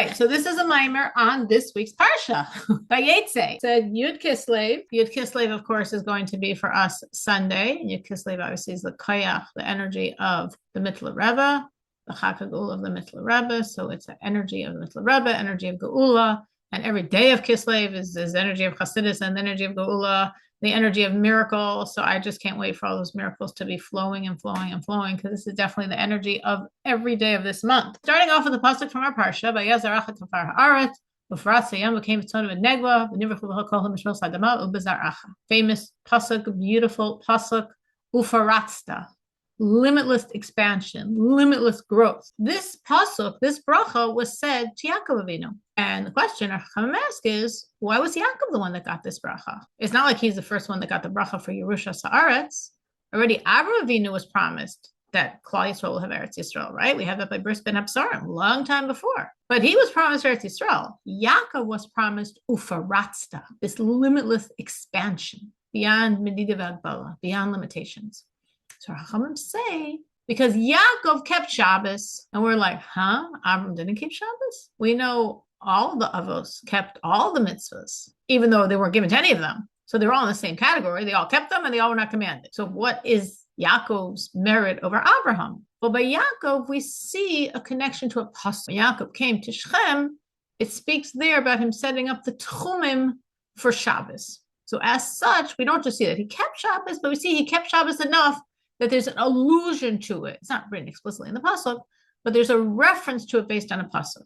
right, so this is a mimer on this week's Parsha. Vayetze said Yud Kislev. Yud Kislev, of course, is going to be for us Sunday. Yud Kislev obviously is the koyach, the energy of the Mitla Rebbe, the Chag HaGeula of the Mitla Rebbe. So it's the energy of the Mitla Rebbe, energy of Geula. And every day of Kislev is energy of Chassidus and the energy of Geula, the energy of miracle. So I just can't wait for all those miracles to be flowing and flowing and flowing, because this is definitely the energy of every day of this month. Starting off with the pasuk from our parsha, Zaracha Kiafar Haaretz, famous pasuk, beautiful pasuk, Ufaratsta. Limitless expansion, limitless growth. This pasuk, this bracha was said to Yaakov Avinu. And the question our Chachamim ask is, why was Yaakov the one that got this bracha? It's not like he's the first one that got the bracha for Yerusha Haaretz. Already Avraham Avinu was promised that Klal Yisrael will have Eretz Yisrael, right? We have that by Bris Ben Absarim, long time before. But he was promised Eretz Yisrael. Yaakov was promised Ufaratsta, this limitless expansion beyond Medida V'Agbala, beyond limitations. So Chachamim say, because Yaakov kept Shabbos, and we're like, Avram didn't keep Shabbos? We know all the Avos kept all the mitzvahs, even though they weren't given to any of them. So they're all in the same category. They all kept them, and they all were not commanded. So what is Yaakov's merit over Abraham? Well, by Yaakov, we see a connection to a pasuk. When Yaakov came to Shechem, it speaks there about him setting up the tchumim for Shabbos. So as such, we don't just see that he kept Shabbos, but we see he kept Shabbos enough that there's an allusion to it. It's not written explicitly in the pasuk, but there's a reference to it based on a pasuk.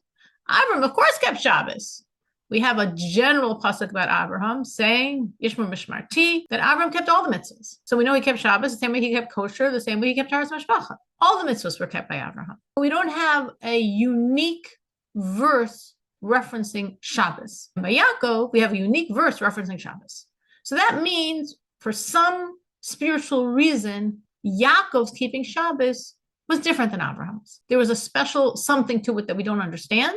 Abraham, of course, kept Shabbos. We have a general pasuk about Abraham saying, Yishmar Mishmarti, that Abraham kept all the mitzvahs. So we know he kept Shabbos the same way he kept kosher, the same way he kept Taras Mashpacha. All the mitzvahs were kept by Abraham. We don't have a unique verse referencing Shabbos. By Yaakov, we have a unique verse referencing Shabbos. So that means, for some spiritual reason, Yaakov's keeping Shabbos was different than Abraham's. There was a special something to it that we don't understand.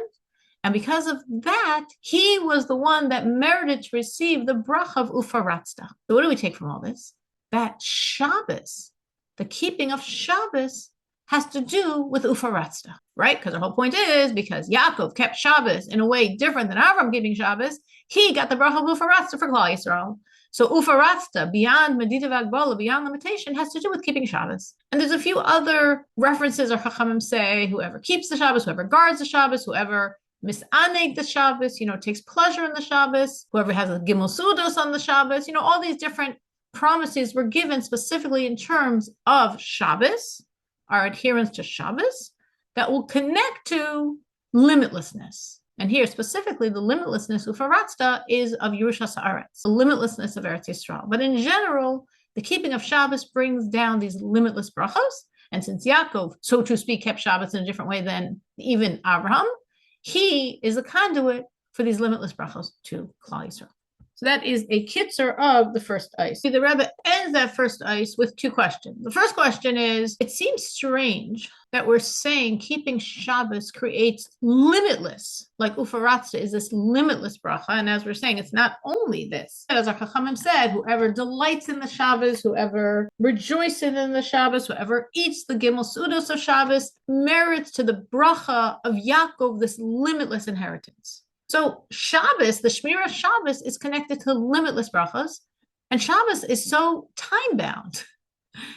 And because of that, he was the one that merited to receive the bracha of Ufaratsta. So what do we take from all this? That Shabbos, the keeping of Shabbos, has to do with Ufaratsta, right? Because the whole point is, because Yaakov kept Shabbos in a way different than Abraham keeping Shabbos, he got the bracha of Ufaratsta for Klal Yisrael. So Ufaratsta, beyond Medida V'Agbala, beyond limitation, has to do with keeping Shabbos. And there's a few other references our Chachamim say, whoever keeps the Shabbos, whoever guards the Shabbos, whoever misaneg the Shabbos, takes pleasure in the Shabbos, whoever has a gimel sudos on the Shabbos, all these different promises were given specifically in terms of Shabbos, our adherence to Shabbos, that will connect to limitlessness. And here specifically, the limitlessness Ufaratsta is of Yerusha Haaretz, the limitlessness of Eretz Yisrael. But in general, the keeping of Shabbos brings down these limitless brachos. And since Yaakov, so to speak, kept Shabbos in a different way than even Abraham, he is a conduit for these limitless brachos to Klal Yisrael. So that is a kitzer of the first ice. The Rebbe ends that first ice with two questions. The first question is, it seems strange that we're saying keeping Shabbos creates limitless, like Ufaratsta is this limitless bracha. And as we're saying, it's not only this. As our Chachamim said, whoever delights in the Shabbos, whoever rejoices in the Shabbos, whoever eats the gimel sudos of Shabbos, merits to the bracha of Yaakov this limitless inheritance. So Shabbos, the Shmira Shabbos, is connected to limitless brachas, and Shabbos is so time-bound.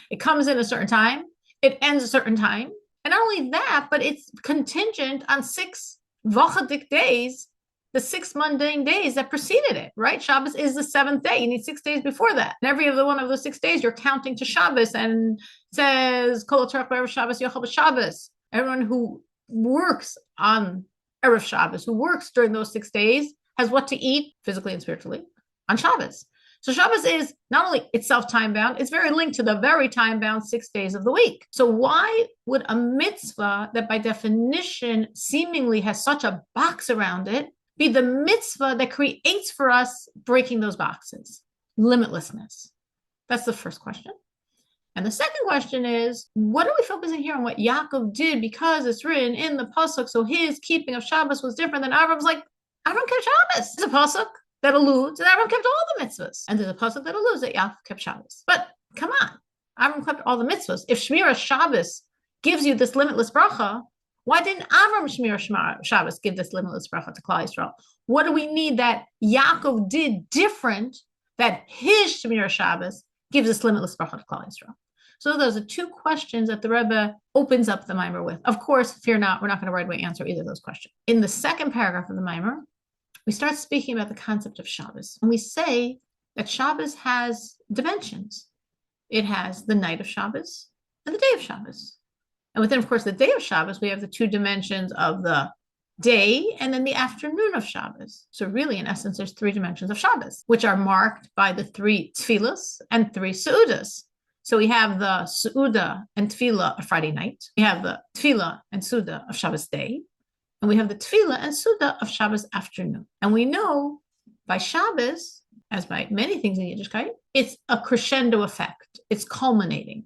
It comes in a certain time, it ends a certain time, and not only that, but it's contingent on 6 vachadik days, the 6 mundane days that preceded it, right? Shabbos is the 7th day. You need 6 days before that. And every other one of those 6 days, you're counting to Shabbos, and says, Kol Torah Shabbos Yochel B'Shabbos. Everyone who works on Erev Shabbos, who works during those 6 days, has what to eat, physically and spiritually, on Shabbos. So Shabbos is not only itself time-bound, it's very linked to the very time-bound 6 days of the week. So why would a mitzvah that by definition seemingly has such a box around it be the mitzvah that creates for us breaking those boxes? Limitlessness. That's the first question. And the second question is, what are we focusing here on what Yaakov did, because it's written in the pasuk, so his keeping of Shabbos was different than Avram's? Like, Avram kept Shabbos. There's a pasuk that alludes that Avram kept all the mitzvahs. And there's a pasuk that alludes that Yaakov kept Shabbos. But come on, Avram kept all the mitzvahs. If Shmira Shabbos gives you this limitless bracha, Why didn't Avram Shmir Shabbos give this limitless bracha to Klal Yisrael? What do we need that Yaakov did different that his Shmir Shabbos gives us limitless bracha to Klal Yisrael? So those are two questions that the Rebbe opens up the Maimer with. Of course, fear not, we're not going to right away answer either of those questions. In the second paragraph of the Maimer, we start speaking about the concept of Shabbos. And we say that Shabbos has dimensions. It has the night of Shabbos and the day of Shabbos. And within, of course, the day of Shabbos, we have the two dimensions of the day and then the afternoon of Shabbos. So really, in essence, there's three dimensions of Shabbos, which are marked by the three tefillas and three seudas. So we have the seuda and tefillah of Friday night. We have the tefillah and seuda of Shabbos day. And we have the tefillah and seuda of Shabbos afternoon. And we know by Shabbos, as by many things in Yiddishkeit, it's a crescendo effect. It's culminating.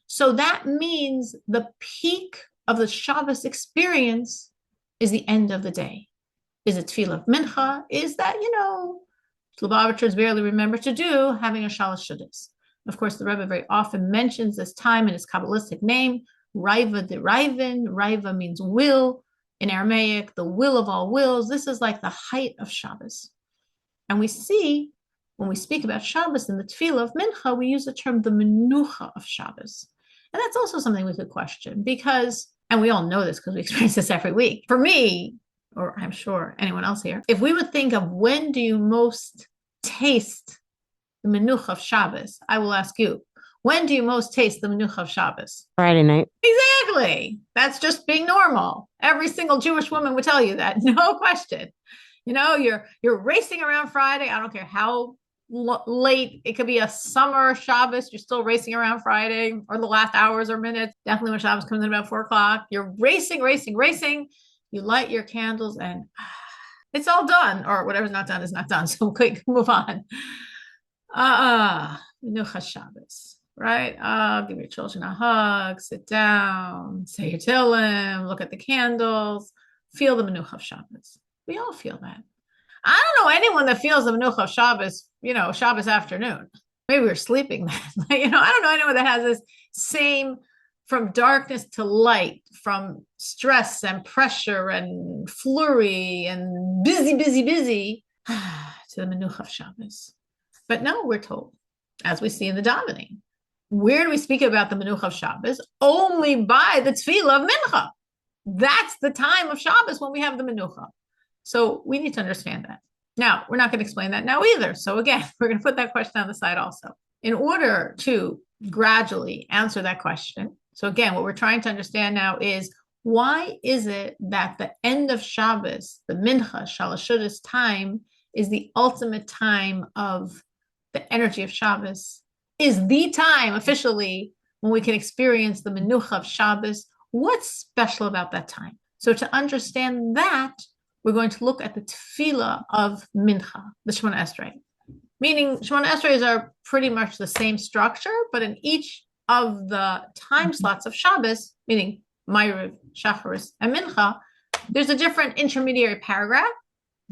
So that means the peak of the Shabbos experience is the end of the day. Is it tefillah of mincha? Is that, Lubavitchers barely remember to do, having a shalosh shudas. Of course, the Rebbe very often mentions this time in his Kabbalistic name, Raiva de Raivin. Raiva means will. In Aramaic, the will of all wills. This is like the height of Shabbos. And we see, when we speak about Shabbos in the Tefillah of Mincha, we use the term the Menucha of Shabbos. And that's also something we could question because, and we all know this because we experience this every week. For me, or I'm sure anyone else here, if we would think of when do you most taste the Menucha of Shabbos, I will ask you, when do you most taste the Menucha of Shabbos? Friday night. Exactly. That's just being normal. Every single Jewish woman would tell you that, no question. You're racing around Friday. I don't care how late. It could be a summer Shabbos. You're still racing around Friday or the last hours or minutes. Definitely when Shabbos comes in about 4:00. You're racing. You light your candles and it's all done, or whatever's not done is not done. So quick, move on. Menucha Shabbos, right? Give your children a hug, sit down, say your Tehillim, look at the candles, feel the Menucha of Shabbos. We all feel that. I don't know anyone that feels the Menucha of Shabbos, Shabbos afternoon. Maybe we're sleeping then. I don't know anyone that has this same from darkness to light, from stress and pressure and flurry and busy to the Menucha of Shabbos. But no, we're told, as we see in the davening, where do we speak about the Menucha of Shabbos? Only by the Tefillah of Mincha. That's the time of Shabbos when we have the Menucha. So we need to understand that. Now, we're not going to explain that now either. So again, we're going to put that question on the side also. In order to gradually answer that question, so again, what we're trying to understand now is why is it that the end of Shabbos, the Mincha, Shalosh Shudas time, is the ultimate time of the energy of Shabbos, is the time officially when we can experience the Menucha of Shabbos. What's special about that time? So to understand that, we're going to look at the Tefillah of Mincha, the Shemona Esrei. Meaning Shemona Esreis are pretty much the same structure, but in each of the time slots of Shabbos, meaning Ma'ariv, Shacharis, and Mincha, there's a different intermediary paragraph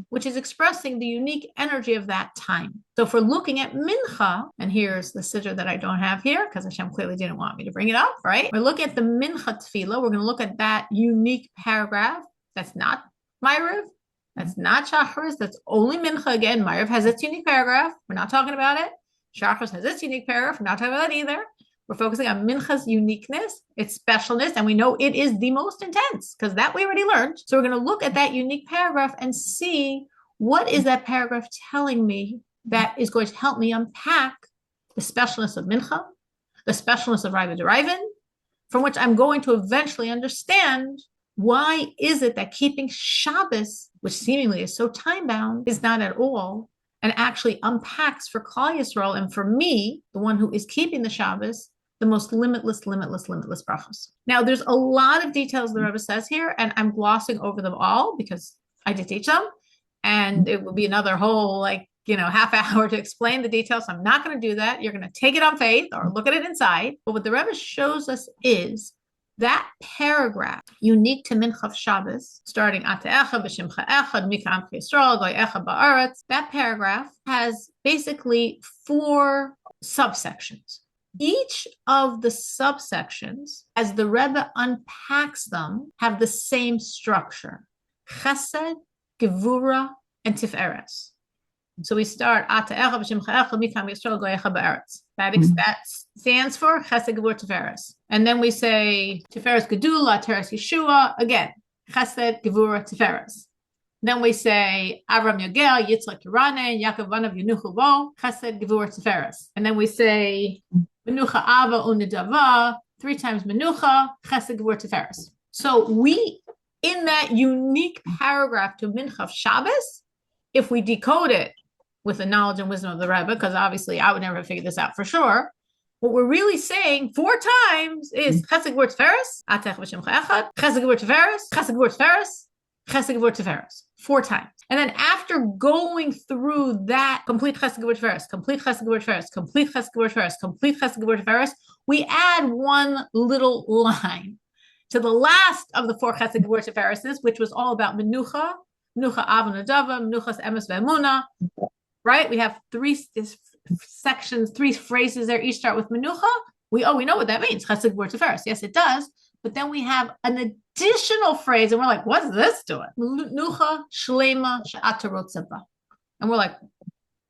which is expressing the unique energy of that time. So if we're looking at Mincha, and here's the siddur that I don't have here, because Hashem clearly didn't want me to bring it up, right? We're looking at the Mincha Tefillah. We're going to look at that unique paragraph. That's not Ma'ariv. That's not Shacharis. That's only Mincha. Again, Ma'ariv has its unique paragraph. We're not talking about it. Shacharis has its unique paragraph. We're not talking about that either. We're focusing on Mincha's uniqueness, its specialness, and we know it is the most intense because that we already learned. So we're going to look at that unique paragraph and see what is that paragraph telling me that is going to help me unpack the specialness of Mincha, the specialness of Raiva Derivin, from which I'm going to eventually understand why is it that keeping Shabbos, which seemingly is so time-bound, is not at all, and actually unpacks for Klal Yisrael and for me, the one who is keeping the Shabbos, the most limitless brachos. Now, there's a lot of details the Rebbe says here, and I'm glossing over them all because I did teach them, and it will be another whole half hour to explain the details. So I'm not going to do that. You're going to take it on faith or look at it inside. But what the Rebbe shows us is that paragraph unique to Mincha Shabbos, starting Ate'echa b'Shimcha Echad Mika Amchi Yisrael Goy Echad Ba'aretz. That paragraph has basically 4 subsections. Each of the subsections, as the Rebbe unpacks them, have the same structure: Chesed, Gevura, and Tiferes. So we start that stands for Chesed, Gevura, Tiferes, and then we say Tiferes Gedula, Tiferes Yeshua again. Chesed, Gevura, Tiferes. Then we say Avram Yagel, Yitzchak Yerane, Yaakov Vanav Yenuchu Bo, Chesed, Gevura, Tiferes. And then we say Menucha Ava Unidava, 3 times Menucha, Chesed, Gevura, Tiferes. So we, in that unique paragraph to Mincha of Shabbos, if we decode it with the knowledge and wisdom of the Rebbe, because obviously I would never figure this out for sure, what we're really saying 4 times is Chesed, Gevura, Tiferes, Atech V'Shimcha Echad, Chesed, Gevura, Tiferes, Chesed, Gevura, Tiferes, Chesed, Gevura, Tiferes, 4 times. And then after going through that complete Chesed, Gevura, Tiferes, complete Chesed, Gevura, Tiferes, complete Chesed, Gevura, Tiferes, complete Chesed, Gevura, Tiferes, we add one little line to the last of the 4 Chesed, Gevura, Tiferes, which was all about Menucha, Menucha Av Nadava, Menuchas Emes Ve'emuna, right? We have 3 sections, 3 phrases there, each start with Menucha. We know what that means, Chesed, Gevura, Tiferes. Yes, it does. But then we have an additional phrase, and we're like, what's this doing? Menucha Shlema She'atarot Tzeba. And we're like,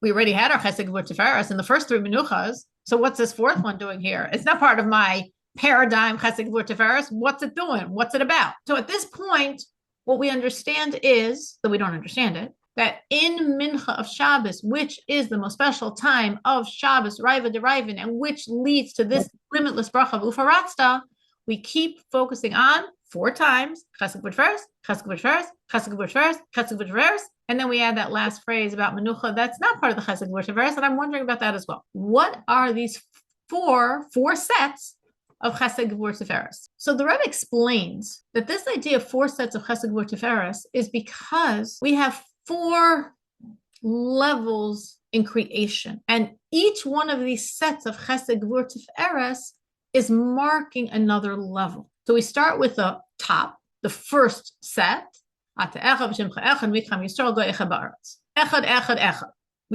we already had our Chesed, Gevura, Tiferes in the first 3 Menuchas. So what's this 4th one doing here? It's not part of my paradigm, Chesed, Gevura, Tiferes. What's it doing? What's it about? So at this point, what we understand is, that we don't understand it, that in Mincha of Shabbos, which is the most special time of Shabbos, Raiva Derivin, and which leads to this limitless bracha of Ufaratzta, we keep focusing on 4 times, Chesed, Gevura, Tiferes, Chesed, Gevura, Tiferes, Chesed, Gevura, Tiferes, Chesed, Gevura, Tiferes, and then we add that last phrase about Menucha. That's not part of the Chesed, Gevura, Tiferes, and I'm wondering about that as well. What are these four sets of Chesed, Gevura, Tiferes? So the Rebbe explains that this idea of 4 sets of Chesed, Gevura, Tiferes is because we have 4 levels in creation, and each one of these sets of Chesed, Gevura, Tiferes is marking another level. So we start with the top, the first set. We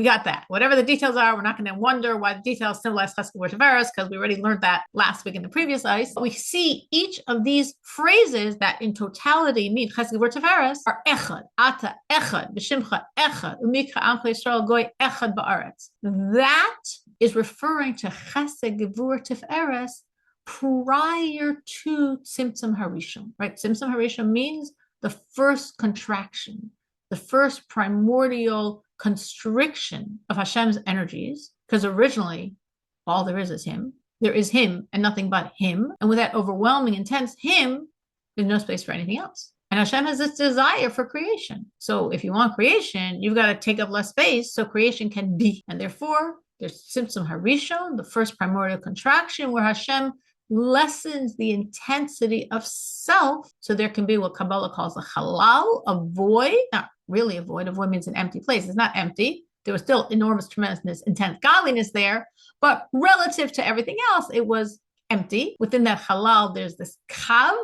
got that. Whatever the details are, we're not going to wonder why the details symbolize Chesed, Gevura, Tiferes, because we already learned that last week in the previous ice. We see each of these phrases that in totality mean Chesed, Gevura, Tiferes are Echad, Ata, Echad, B'Shimcha, Echad, Umikra, Amcha Yisrael, Goy, Echad, Ba'aretz. That is referring to Chesed, Gevura, Tiferes prior to Tzimtzum Harishon, right? Tzimtzum Harishon means the first contraction, the first primordial constriction of Hashem's energies, because originally all there is him. There is him and nothing but him. And with that overwhelming, intense him, there's no space for anything else. And Hashem has this desire for creation. So if you want creation, you've got to take up less space so creation can be. And therefore, there's Tzimtzum Harishon, the first primordial contraction, where Hashem lessens the intensity of self, so there can be what Kabbalah calls a halal, a void. Not really a void. A void means an empty place. It's not empty. There was still enormous, tremendousness, intense godliness there, but relative to everything else, it was empty. Within that halal, there's this kav,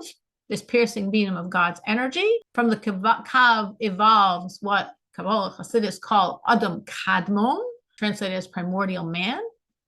this piercing beam of God's energy. From the kav evolves what Kabbalah Hasidus call Adam Kadmon, translated as primordial man.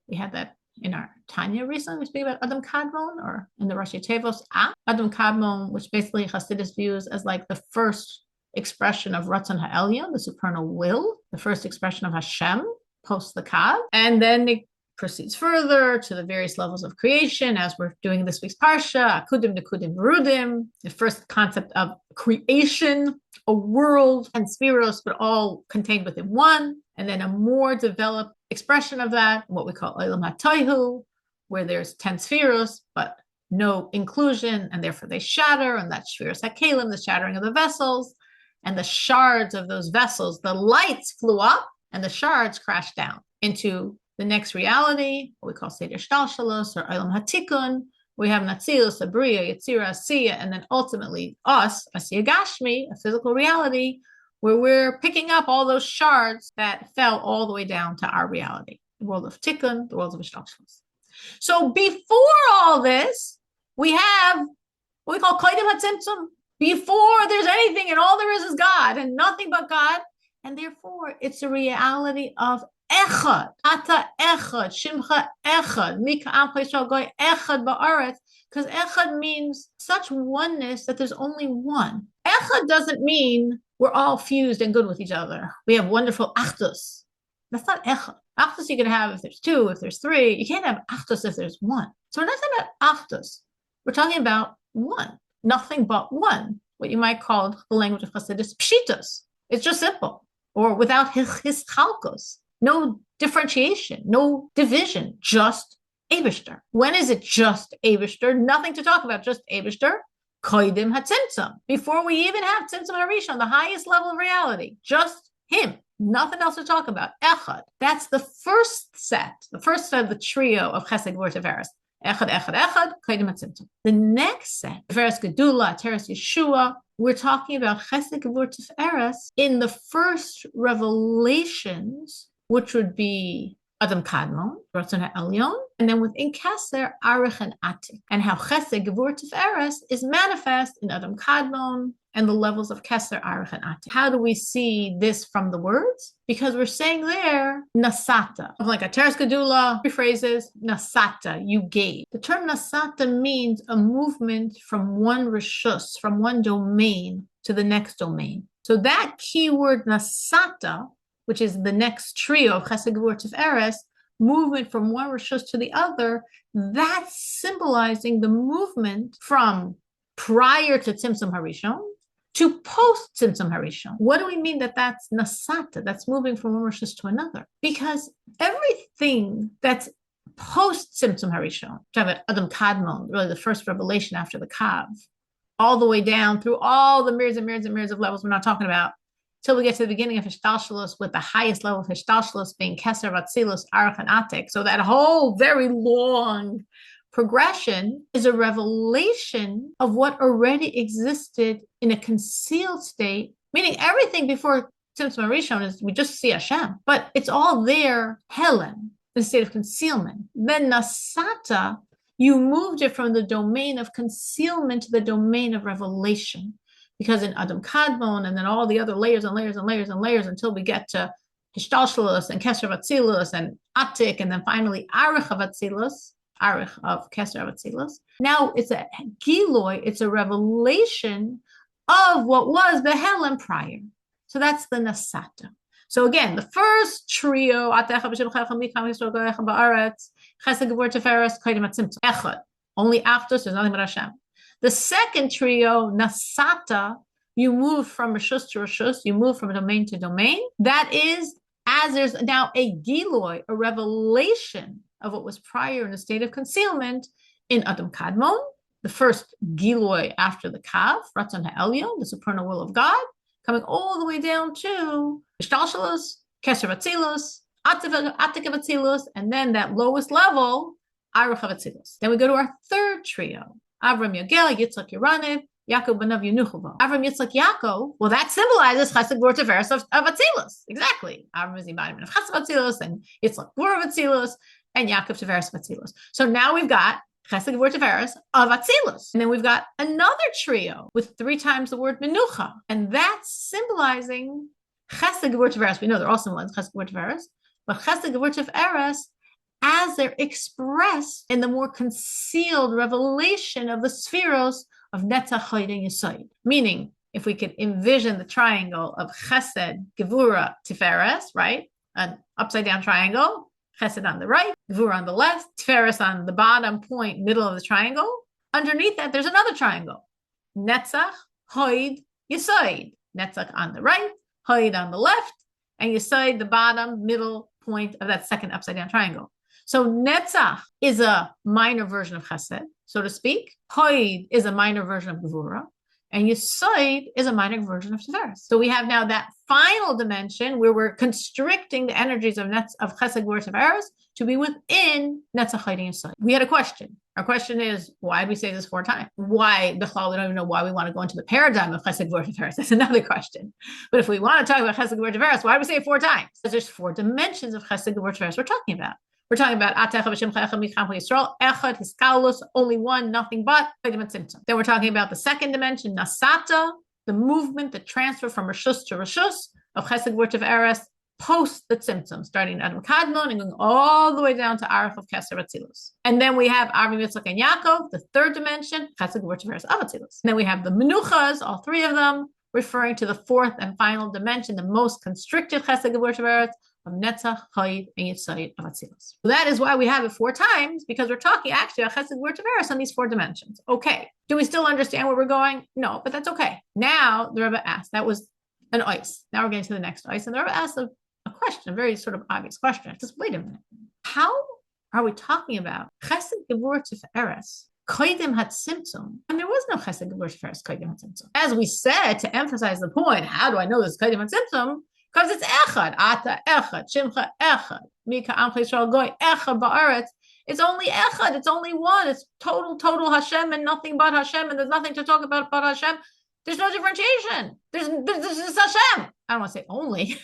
We had that in our Tanya recently. We speak about Adam Kadmon, or in the Rashi Tevos, Adam Kadmon, which basically Hasidus views as like the first expression of Ratzon Ha'elyon, the supernal will, the first expression of Hashem post the Kav. And then it proceeds further to the various levels of creation, as we're doing this week's Parsha, Akudim, Nekudim, Verudim, the first concept of creation, a world, and spheros, but all contained within one. And then a more developed expression of that, what we call Olam HaTohu, where there's 10 spheros, but no inclusion, and therefore they shatter, and that's spheros HaKelim, the shattering of the vessels, and the shards of those vessels, the lights flew up, and the shards crashed down into the next reality, what we call Seder Shtalshalos, or Olam HaTikun. We have Natzilus, Abriya, Yetzira, Asiya, and then ultimately us, Asiya Gashmi, a physical reality, where we're picking up all those shards that fell all the way down to our reality, the world of Tikkun, the world of Shtalshalos. So before all this, we have what we call Kodim HaTzimtzum. Before there's anything, and all there is God, and nothing but God. And therefore, it's a reality of echad. Ata echad. Shimcha echad. Mika amcha Yisrael goy echad ba'aretz. Because echad means such oneness that there's only one. Echad doesn't mean we're all fused and good with each other. We have wonderful achdus. That's not echad. Achdus you can have if there's two, if there's three. You can't have achdus if there's one. So we're not talking about achdus. We're talking about one. Nothing but one. What you might call the language of Chassidus, pshitus. It's just simple. Or without hischalkos. No differentiation, no division, just Eibishter. When is it just Eibishter? Nothing to talk about, just Eibishter. Koidim hatzimtzum. Before we even have tzimtzum harishon, the highest level of reality, just him. Nothing else to talk about. Echad. That's the first set of the trio of Chesed Gvur Tiferes. Echad, echad, echad, koidim hatzimtzum. The next set, Tiferes Gedula, Tiferes Yeshua, we're talking about Chesed Gvur Tiferes in the first revelations, which would be Adam Kadmon, Ratzon HaElyon, and then within Keser, Arich and Atik, and how Chesed Gevur Tiferes is manifest in Adam Kadmon and the levels of Keser, Arich, and Atik. How do we see this from the words? Because we're saying there, Nasata. Like a Teres Gedula rephrases, Nasata, you gave. The term Nasata means a movement from one reshus, from one domain to the next domain. So that keyword Nasata, which is the next trio of Chesed Gevur Tiferes, movement from one reshus to the other, that's symbolizing the movement from prior to Tzimtzum Harishon to post Tzimtzum Harishon. What do we mean that that's Nasata? That's moving from one reshus to another. Because everything that's post Tzimtzum Harishon, talking about Adam Kadmon, really the first revelation after the Kav, all the way down through all the myriads and myriads and myriads of levels we're not talking about, till we get to the beginning of Hishtalshalos, with the highest level of Hishtalshalos being Keser, Vatzilus, Arach, and Atik. So that whole very long progression is a revelation of what already existed in a concealed state, meaning everything before Tzimtzum Harishon is we just see Hashem, but it's all there, Helen, in a state of concealment. Then Nasata, you moved it from the domain of concealment to the domain of revelation. Because in Adam Kadmon and then all the other layers and layers and layers and layers until we get to Hishtalshalos and Keser Vatzilus and Atik and then finally Arich of Vatzilus, Arich of Keser Vatzilus. Now it's a Giloi, it's a revelation of what was Behelem prior. So that's the Nasata. So again, the first trio, Chesed Gevur Tiferes, Koidim Hatzimtzum, Echad, only Achdus, there's nothing but Hashem. The second trio, Nasata, you move from Rishus to Rishus, you move from domain to domain. That is, as there's now a Giloi, a revelation of what was prior in a state of concealment in Adam Kadmon, the first Giloi after the Kav, Ratzon HaElyon, the supernal will of God, coming all the way down to Hishtalshalos, Keser Vatzilus, Atik Vatzilus, and then that lowest level, Arich Vatzilus. Then we go to our third trio. Avram Yagel, Yitzchak Yeranev, Yaakov Banav Yenuchava. Avram Yitzchak Yaakov, well, that symbolizes Chesed Gvur Tiferes of Atzilus. Exactly. Avram is the embodiment of Chesed Atzilus, and Yitzchak Gvur of Atzilus, and Yaakov Tiferes of Atzilus. So now we've got Chesed Gvur Tiferes of Atzilus. And then we've got another trio with 3 times the word Menucha. And that's symbolizing Chesed Gvur Tiferes. We know they're all symbolizing Chesed Gvur Tiferes, but Chesed Gvur Tiferes as they're expressed in the more concealed revelation of the spheros of Netzach, Chod, and Yesod. Meaning, if we could envision the triangle of Chesed, Gevura, Tiferes, right? An upside down triangle, Chesed on the right, Gevura on the left, Tiferes on the bottom point, middle of the triangle. Underneath that, there's another triangle. Netzach, Chod, Yesod. Netzach on the right, Chod on the left, and Yesod, the bottom, middle point of that second upside down triangle. So Netzach is a minor version of Chesed, so to speak. Chod is a minor version of Gevura, and Yesod is a minor version of Tiferes. So we have now that final dimension where we're constricting the energies of Chesed Gvur Tiferes to be within Netzach, Chod, and Yesod. We had a question. Our question is, why do we say this 4 times? Why, Bichlal, we don't even know why we want to go into the paradigm of Chesed Gvur Tiferes. That's another question. But if we want to talk about Chesed Gvur Tiferes, why do we say it 4 times? Because there's 4 dimensions of Chesed Gvur Tiferes we're talking about. We're talking about Yisrael, Echad, Hiskalus, only one, nothing but. Then we're talking about the second dimension, Nasata, the movement, the transfer from Rishus to Rishus of Chesed Gvur Tiferes post the symptoms, starting at Adam Kadmon and going all the way down to Arach of Keser Atzilus. And then we have Avi, Yitzchak, and Yaakov, the third dimension, Chesed, Gevurah, Tiferes of Atzilus. And then we have the Menuchas, all three of them, referring to the fourth and final dimension, the most constricted Chesed, Gevurah, Tiferes of Netzach, Chayid, and Yitzayid of Atzilus. So that is why we have it 4 times, because we're talking actually about Chesed, Gevurah, Tiferes on these 4 dimensions. Okay. Do we still understand where we're going? No, but that's okay. Now the Rebbe asked, that was an ice. Now we're getting to the next ice. And the Rebbe asked a question, a very sort of obvious question. Just wait a minute. How are we talking about Chesed, Gevurah, Tiferes, Koidim Hatzimtzum, and there was no Chesed, Gevurah, Tiferes, Koidim Hatzimtzum? As we said, to emphasize the point, how do I know this Koidim Hatzimtzum? Because it's Echad, Ata Echad, Shimcha Echad, Mika Amcha Yisrael Goy Echad Ba'aretz. It's only Echad, it's only one. It's total Hashem and nothing but Hashem, and there's nothing to talk about but Hashem. There's no differentiation. There's Hashem. I don't want to say only.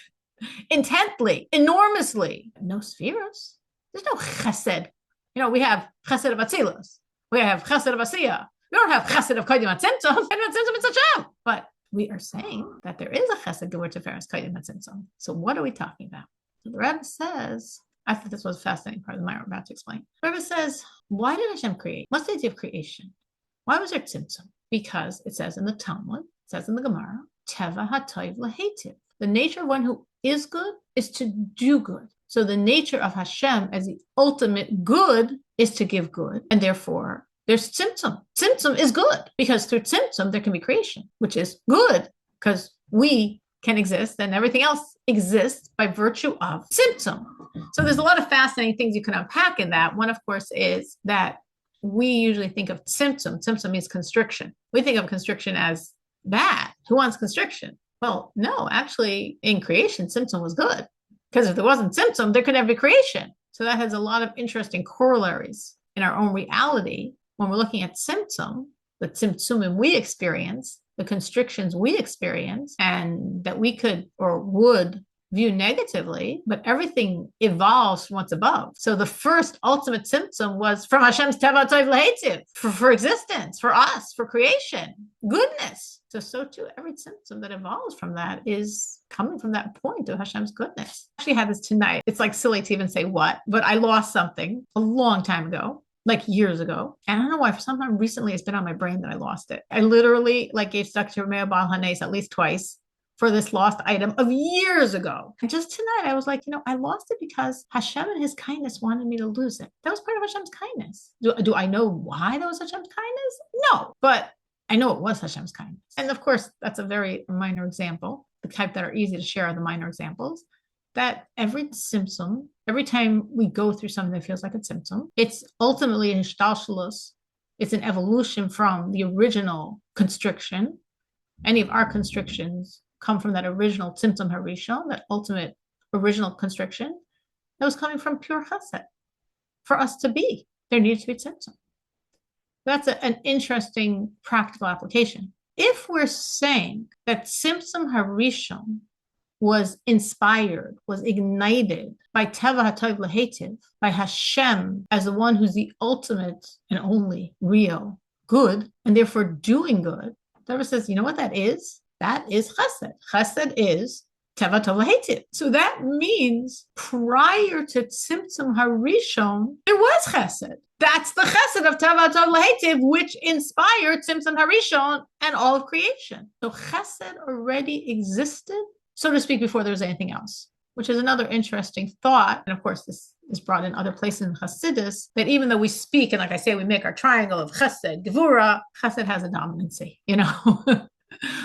Intently, enormously. No spheres. There's no chesed. We have chesed of Atzilus. We have chesed of Asiya. We don't have chesed of Kodim Hatzimtzum. Kodim Hatzimtzum is Hashem. But we are saying that there is a chesed Gevurah Tiferes Kodim Hatzimtzum. So what are we talking about? So the Rebbe says, I think this was a fascinating part of the Ma'or I'm about to explain. The Rebbe says, why did Hashem create? What's the idea of creation? Why was there tzimtzum? Because it says in the Talmud, it says in the Gemara, Teva HaToiv L'Heitiv. The nature of one who is good is to do good. So the nature of Hashem as the ultimate good is to give good. And therefore, there's tzimtzum. Tzimtzum is good because through tzimtzum, there can be creation, which is good because we can exist and everything else exists by virtue of tzimtzum. So there's a lot of fascinating things you can unpack in that. One, of course, is that we usually think of tzimtzum. Tzimtzum means constriction. We think of constriction as bad. Who wants constriction? Well, no, actually, in creation, tzimtzum was good. Because if there wasn't tzimtzum, there could never be creation. So that has a lot of interesting corollaries in our own reality when we're looking at tzimtzum, the tzimtzumim we experience, the constrictions we experience, and that we could or would view negatively, but everything evolves from what's above. So the first ultimate tzimtzum was from Hashem's Teva Toiv L'Heitiv, for existence, for us, for creation, goodness. So too, every tzimtzum that evolves from that is coming from that point of Hashem's goodness. I actually had this tonight. It's like silly to even say what, but I lost something a long time ago, like years ago. And I don't know why, for some time recently it's been on my brain that I lost it. I literally gave stuck to Rameh Baal Hanes at least twice for this lost item of years ago. And just tonight I was like, I lost it because Hashem and his kindness wanted me to lose it. That was part of Hashem's kindness. Do I know why that was Hashem's kindness? No, but I know it was Hashem's kindness. And of course, that's a very minor example. The type that are easy to share are the minor examples. That every symptom, every time we go through something that feels like a symptom, it's ultimately an ishtalshalos. It's an evolution from the original constriction. Any of our constrictions come from that original symptom harishon, that ultimate original constriction that was coming from pure chesed. For us to be, there needed to be symptom. That's an interesting practical application. If we're saying that Tzimtzum Harishon was inspired, was ignited by Teva HaToiv L'Heitiv, by Hashem as the one who's the ultimate and only real good, and therefore doing good, the Rebbe says, you know what that is? That is chesed. Chesed is Teva Tov L'Heitiv. So that means prior to Tzimtzum Harishon, there was chesed. That's the chesed of Teva Tov L'Heitiv, which inspired Tzimtzum Harishon and all of creation. So chesed already existed, so to speak, before there was anything else, which is another interesting thought. And of course, this is brought in other places in Chassidus, that even though we speak, and like I say, we make our triangle of chesed, gevura, chesed has a dominancy,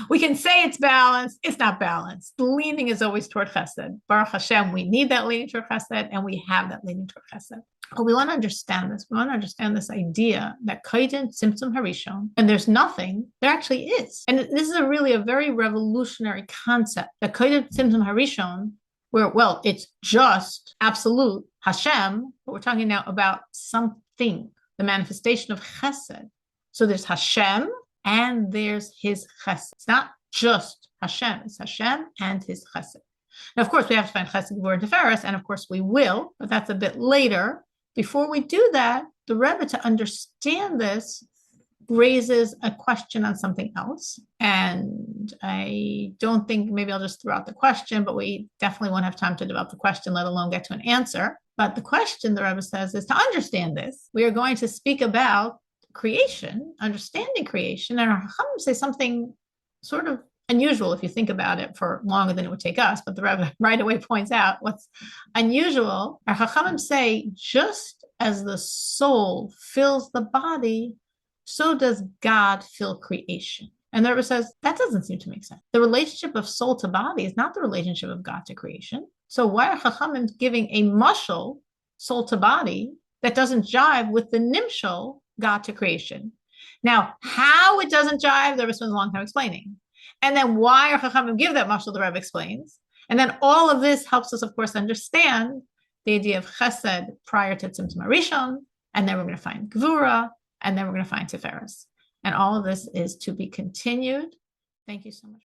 We can say it's balanced. It's not balanced. The leaning is always toward chesed. Baruch Hashem, we need that leaning toward chesed, and we have that leaning toward chesed. But we want to understand this. We want to understand this idea that Koiden Tzimtzum Harishon, and there's nothing, there actually is. And this is really a very revolutionary concept, that Koiden Tzimtzum Harishon, where, well, it's just absolute Hashem, but we're talking now about something, the manifestation of chesed. So there's Hashem, and there's his chesed. It's not just Hashem, it's Hashem and his chesed. Now, of course, we have to find chesed, gevurah, and tiferes, and of course we will, but that's a bit later. Before we do that, the Rebbe, to understand this, raises a question on something else. And I don't think, maybe I'll just throw out the question, but we definitely won't have time to develop the question, let alone get to an answer. But the question, the Rebbe says, is to understand this, we are going to speak about creation, understanding creation. And our Chachamim say something sort of unusual if you think about it for longer than it would take us. But the Rebbe right away points out what's unusual. Our Chachamim say, just as the soul fills the body, so does God fill creation. And the Rebbe says, that doesn't seem to make sense. The relationship of soul to body is not the relationship of God to creation. So why are Chachamim giving a mushal, soul to body, that doesn't jive with the nimshal, God to creation? Now, how it doesn't jive, the Rebbe spends a long time explaining. And then why are Chachamim give that mushal, the Rebbe explains. And then all of this helps us, of course, understand the idea of chesed prior to Tzimtzum Harishon, and then we're going to find Gvura, and then we're going to find Tiferes. And all of this is to be continued. Thank you so much.